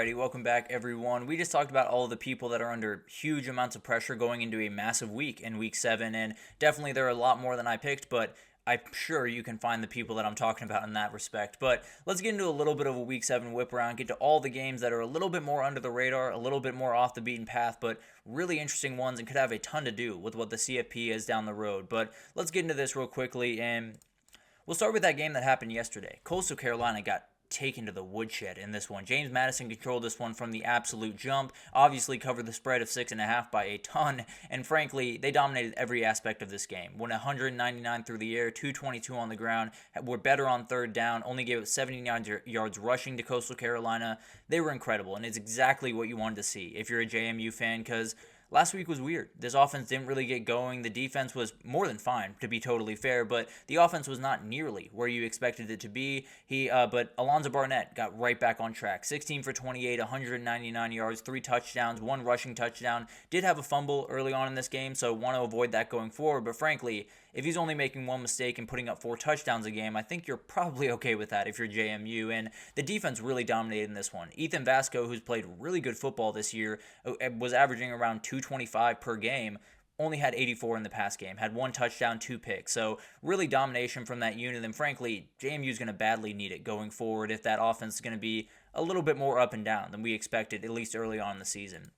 Alrighty, welcome back everyone. We just talked about all of the people that are under huge amounts of pressure going into a massive week in week 7, and definitely there are a lot more than I picked, but I'm sure you can find the people that I'm talking about in that respect. But let's get into a little bit of a week 7 whip around, get to all the games that are a little bit more under the radar, a little bit more off the beaten path, but really interesting ones and could have a ton to do with what the CFP is down the road. But let's get into this real quickly, and we'll start with that game that happened yesterday. Coastal Carolina got taken to the woodshed in this one. James Madison controlled this one from the absolute jump, obviously covered the spread of 6.5 by a ton, and frankly, they dominated every aspect of this game. Went 199 through the air, 222 on the ground, were better on third down, only gave up 79 yards rushing to Coastal Carolina. They were incredible, and it's exactly what you wanted to see if you're a JMU fan, because last week was weird. This offense didn't really get going. The defense was more than fine, to be totally fair, but the offense was not nearly where you expected it to be. But Alonzo Barnett got right back on track. 16 for 28, 199 yards, 3 touchdowns, 1 rushing touchdown. Did have a fumble early on in this game, so want to avoid that going forward. But frankly, if he's only making one mistake and putting up 4 touchdowns a game, I think you're probably okay with that if you're JMU. And the defense really dominated in this one. Ethan Vasco, who's played really good football this year, was averaging around 225 per game. Only had 84 in the past game, had 1 touchdown, 2 picks. So really domination from that unit. And frankly, JMU is going to badly need it going forward if that offense is going to be a little bit more up and down than we expected, at least early on in the season.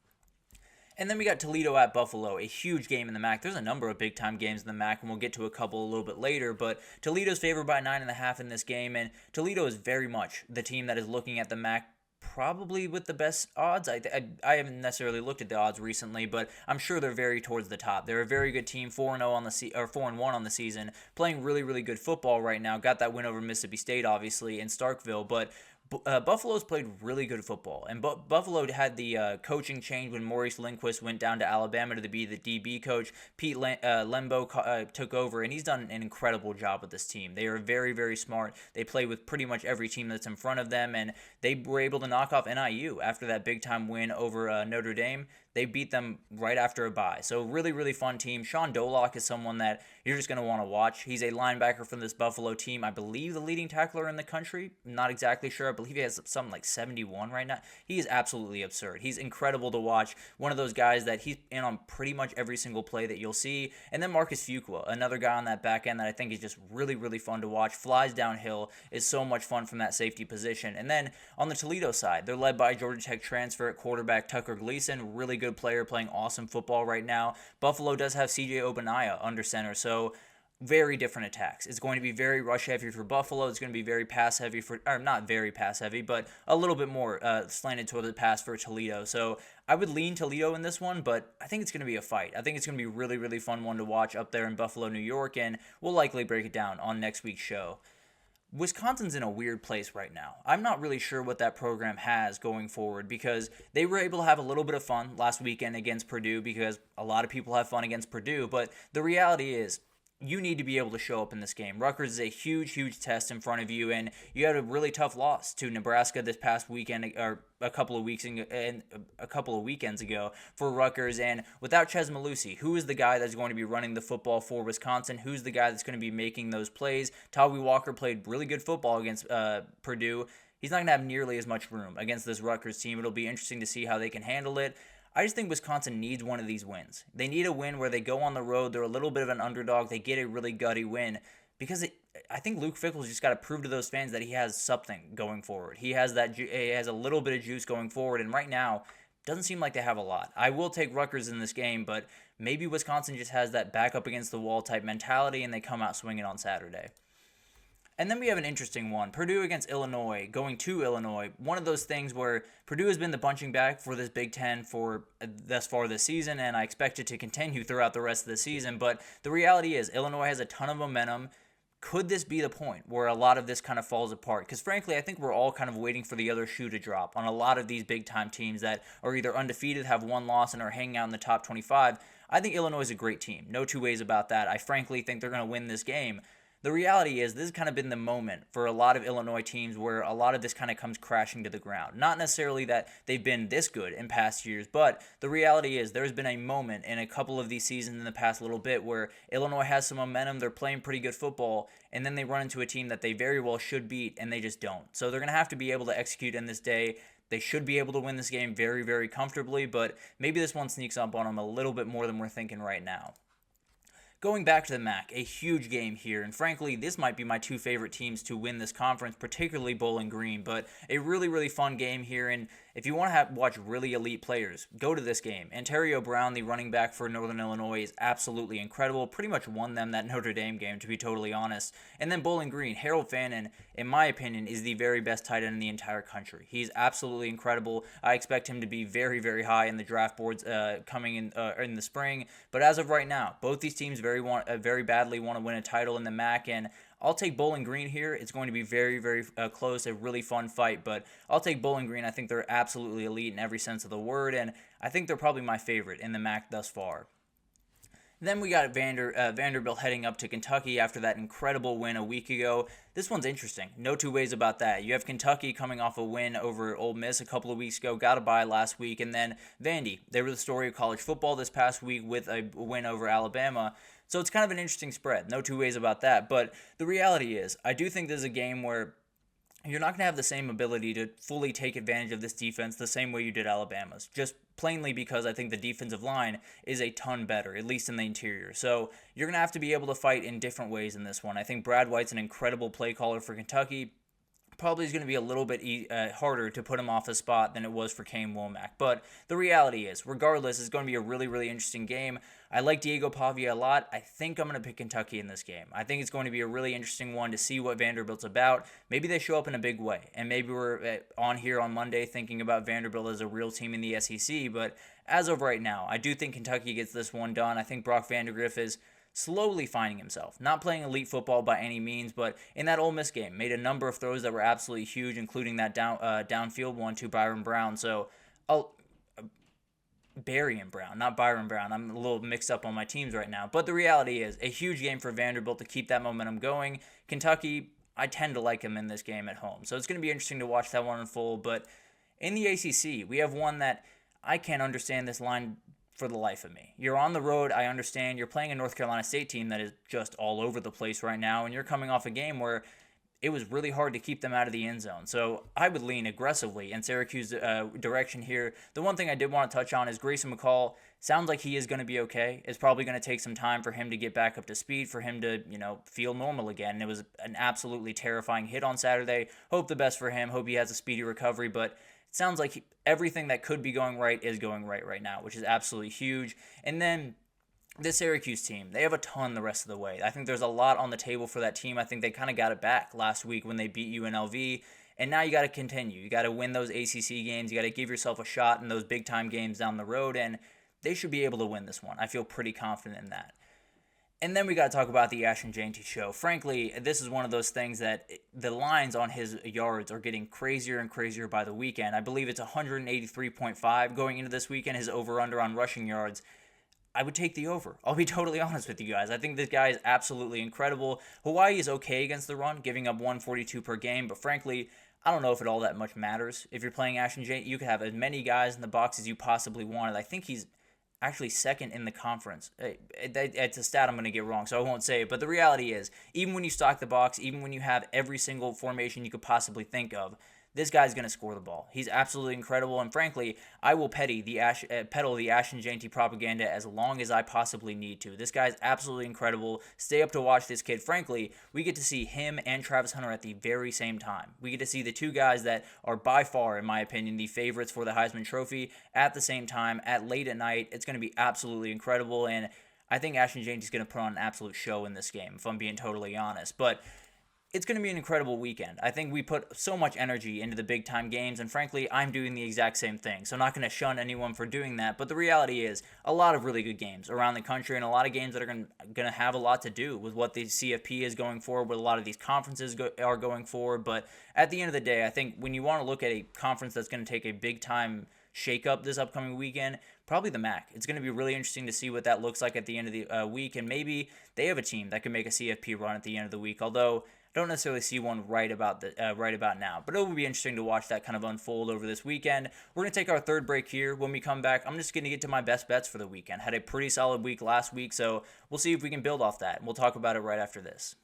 And then we got Toledo at Buffalo, a huge game in the MAC. There's a number of big-time games in the MAC, and we'll get to a couple a little bit later, but Toledo's favored by 9.5 in this game, and Toledo is very much the team that is looking at the MAC probably with the best odds. I haven't necessarily looked at the odds recently, but I'm sure they're very towards the top. They're a very good team, 4-0 on the 4-1 on the season, playing really, really good football right now. Got that win over Mississippi State, obviously, in Starkville, but Buffalo's played really good football, and Buffalo had the coaching change when Maurice Lindquist went down to Alabama to be the DB coach. Pete Lembo took over, and he's done an incredible job with this team. They are very, very smart. They play with pretty much every team that's in front of them, and they were able to knock off NIU after that big-time win over Notre Dame. They beat them right after a bye. So really, really fun team. Sean Dolock is someone that you're just going to want to watch. He's a linebacker from this Buffalo team. I believe the leading tackler in the country. I'm not exactly sure. I believe he has something like 71 right now. He is absolutely absurd. He's incredible to watch. One of those guys that he's in on pretty much every single play that you'll see. And then Marcus Fuqua, another guy on that back end that I think is just really, really fun to watch. Flies downhill, is so much fun from that safety position. And then on the Toledo side, they're led by Georgia Tech transfer at quarterback Tucker Gleason. Really good player, playing awesome football right now. Buffalo does have CJ Ogbonnaya under center, so very different attacks. It's going to be very rush heavy for Buffalo. It's going to be very pass heavy or not very pass heavy, but a little bit more slanted toward the pass for Toledo. So I would lean Toledo in this one, but I think it's going to be a fight. I think it's going to be a really, really fun one to watch up there in Buffalo, New York, and we'll likely break it down on next week's show. Wisconsin's in a weird place right now. I'm not really sure what that program has going forward because they were able to have a little bit of fun last weekend against Purdue because a lot of people have fun against Purdue, but the reality is you need to be able to show up in this game. Rutgers is a huge, huge test in front of you, and you had a really tough loss to Nebraska this past weekend, or a couple of weekends ago for Rutgers. And without Chez Mellusi, who is the guy that's going to be running the football for Wisconsin? Who's the guy that's going to be making those plays? Tawi Walker played really good football against Purdue. He's not going to have nearly as much room against this Rutgers team. It'll be interesting to see how they can handle it. I just think Wisconsin needs one of these wins. They need a win where they go on the road, they're a little bit of an underdog, they get a really gutty win, because I think Luke Fickell's just got to prove to those fans that he has something going forward. He has a little bit of juice going forward, and right now, doesn't seem like they have a lot. I will take Rutgers in this game, but maybe Wisconsin just has that back up against the wall type mentality, and they come out swinging on Saturday. And then we have an interesting one. Purdue against Illinois, going to Illinois. One of those things where Purdue has been the punching bag for this Big Ten for thus far this season, and I expect it to continue throughout the rest of the season. But the reality is Illinois has a ton of momentum. Could this be the point where a lot of this kind of falls apart? Because frankly, I think we're all kind of waiting for the other shoe to drop on a lot of these big-time teams that are either undefeated, have one loss, and are hanging out in the top 25. I think Illinois is a great team. No two ways about that. I frankly think they're going to win this game. The reality is this has kind of been the moment for a lot of Illinois teams where a lot of this kind of comes crashing to the ground. Not necessarily that they've been this good in past years, but the reality is there's been a moment in a couple of these seasons in the past little bit where Illinois has some momentum, they're playing pretty good football, and then they run into a team that they very well should beat, and they just don't. So they're going to have to be able to execute in this day. They should be able to win this game very, very comfortably, but maybe this one sneaks up on them a little bit more than we're thinking right now. Going back to the MAC, a huge game here, and frankly, this might be my two favorite teams to win this conference, particularly Bowling Green, but a really, really fun game here, and if you want to watch really elite players, go to this game. Ontario Brown, the running back for Northern Illinois, is absolutely incredible, pretty much won them that Notre Dame game, to be totally honest. And then Bowling Green, Harold Fannin, in my opinion, is the very best tight end in the entire country. He's absolutely incredible. I expect him to be very, very high in the draft boards coming in the spring, but as of right now, both these teams very badly want to win a title in the MAC, and I'll take Bowling Green here. It's going to be very, very close, a really fun fight, but I'll take Bowling Green. I think they're absolutely elite in every sense of the word, and I think they're probably my favorite in the MAC thus far. Then we got Vanderbilt heading up to Kentucky after that incredible win a week ago. This one's interesting. No two ways about that. You have Kentucky coming off a win over Ole Miss a couple of weeks ago, got a bye last week, and then Vandy. They were the story of college football this past week with a win over Alabama. So it's kind of an interesting spread. No two ways about that. But the reality is, I do think this is a game where you're not going to have the same ability to fully take advantage of this defense the same way you did Alabama's. Just plainly because I think the defensive line is a ton better, at least in the interior. So you're going to have to be able to fight in different ways in this one. I think Brad White's an incredible play caller for Kentucky. Probably is going to be a little bit harder to put him off the spot than it was for Kane Womack. But the reality is, regardless, it's going to be a really, really interesting game. I like Diego Pavia a lot. I think I'm going to pick Kentucky in this game. I think it's going to be a really interesting one to see what Vanderbilt's about. Maybe they show up in a big way. And maybe we're on here on Monday thinking about Vanderbilt as a real team in the SEC. But as of right now, I do think Kentucky gets this one done. I think Brock Vandagriff is slowly finding himself. Not playing elite football by any means, but in that Ole Miss game, made a number of throws that were absolutely huge, including that downfield one to Byron Brown. So, Barian Brown, not Byron Brown. I'm a little mixed up on my teams right now. But the reality is, a huge game for Vanderbilt to keep that momentum going. Kentucky, I tend to like them in this game at home. So it's going to be interesting to watch that one unfold. But in the ACC, we have one that I can't understand this line for the life of me. You're on the road, I understand. You're playing a North Carolina State team that is just all over the place right now, and you're coming off a game where it was really hard to keep them out of the end zone. So I would lean aggressively in Syracuse's direction here. The one thing I did want to touch on is Grayson McCall. Sounds like he is going to be okay. It's probably going to take some time for him to get back up to speed, for him to, feel normal again. It was an absolutely terrifying hit on Saturday. Hope the best for him. Hope he has a speedy recovery, but sounds like everything that could be going right is going right now, which is absolutely huge. And then the Syracuse team, they have a ton the rest of the way. I think there's a lot on the table for that team. I think they kind of got it back last week when they beat UNLV. And now you got to continue. You got to win those ACC games. You got to give yourself a shot in those big-time games down the road. And they should be able to win this one. I feel pretty confident in that. And then we got to talk about the Ashton Jeanty show. Frankly, this is one of those things that the lines on his yards are getting crazier and crazier by the weekend. I believe it's 183.5 going into this weekend, his over-under on rushing yards. I would take the over. I'll be totally honest with you guys. I think this guy is absolutely incredible. Hawaii is okay against the run, giving up 142 per game, but frankly, I don't know if it all that much matters. If you're playing Ashton Jeanty, you could have as many guys in the box as you possibly wanted. I think he's actually second in the conference. It's a stat I'm going to get wrong, so I won't say it. But the reality is, even when you stock the box, even when you have every single formation you could possibly think of, this guy's going to score the ball. He's absolutely incredible, and frankly, I will peddle the Ashton Jeanty propaganda as long as I possibly need to. This guy's absolutely incredible. Stay up to watch this kid. Frankly, we get to see him and Travis Hunter at the very same time. We get to see the two guys that are by far, in my opinion, the favorites for the Heisman Trophy at the same time, at late at night. It's going to be absolutely incredible, and I think Ashton Jeanty's going to put on an absolute show in this game, if I'm being totally honest. But it's going to be an incredible weekend. I think we put so much energy into the big-time games, and frankly, I'm doing the exact same thing. So I'm not going to shun anyone for doing that, but the reality is a lot of really good games around the country and a lot of games that are going to have a lot to do with what the CFP is going forward, what a lot of these conferences are going forward. But at the end of the day, I think when you want to look at a conference that's going to take a big-time shake-up this upcoming weekend, probably the MAC. It's going to be really interesting to see what that looks like at the end of the week, and maybe they have a team that can make a CFP run at the end of the week, although don't necessarily see one right about now, but it will be interesting to watch that kind of unfold over this weekend. We're going to take our third break here. When we come back, I'm just going to get to my best bets for the weekend. Had a pretty solid week last week, so we'll see if we can build off that. We'll talk about it right after this.